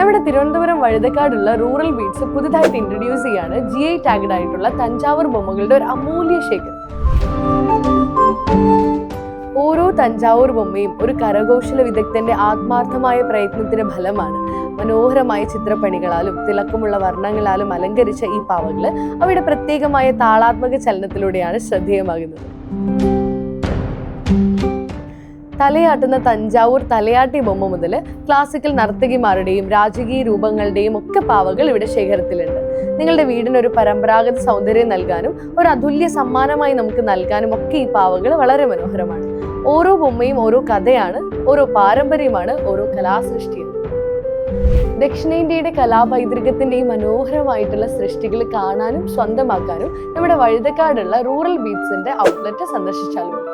നമ്മുടെ Thiruvananthapuram വഴുതക്കാടുള്ള rural beads പുതുതായിട്ട് introduce ചെയ്യാണ് GI ടാഗ്ഡ് ആയിട്ടുള്ള തഞ്ചാവൂർ ബൊമ്മകളുടെ ഒരു അമൂല്യ ശേഖരം. ഓരോ തഞ്ചാവൂർ ബൊമ്മയും ഒരു കരകൗശല വിദഗ്ധന്റെ ആത്മാർത്ഥമായ പ്രയത്നത്തിന്റെ ഫലമാണ്. മനോഹരമായ ചിത്രപ്പണികളാലും തിളക്കമുള്ള വർണ്ണങ്ങളാലും അലങ്കരിച്ച ഈ പാവകള് അവയുടെ പ്രത്യേകമായ താളാത്മക ചലനത്തിലൂടെയാണ് ശ്രദ്ധേയമാകുന്നത്. തലയാട്ടുന്ന തഞ്ചാവൂർ തലയാട്ടി ബൊമ്മ മുതൽ ക്ലാസിക്കൽ നർത്തകിമാരുടെയും രാജകീയ രൂപങ്ങളുടെയും ഒക്കെ പാവകൾ ഇവിടെ ശേഖരത്തിലുണ്ട്. നിങ്ങളുടെ വീടിന് ഒരു പരമ്പരാഗത സൗന്ദര്യം നൽകാനും ഒരു അതുല്യ സമ്മാനമായി നമുക്ക് നൽകാനും ഒക്കെ ഈ പാവകൾ വളരെ മനോഹരമാണ്. ഓരോ ബൊമ്മയും ഓരോ കഥയാണ്, ഓരോ പാരമ്പര്യമാണ്, ഓരോ കലാസൃഷ്ടിയാണ്. ദക്ഷിണേന്ത്യയുടെ കലാപൈതൃകത്തിന്റെ ഈ മനോഹരമായിട്ടുള്ള സൃഷ്ടികൾ കാണാനും സ്വന്തമാക്കാനും നമ്മുടെ വഴുതക്കാടുള്ള റൂറൽ ബീഡ്സിന്റെ ഔട്ട്ലെറ്റ് സന്ദർശിച്ചാലും മതി.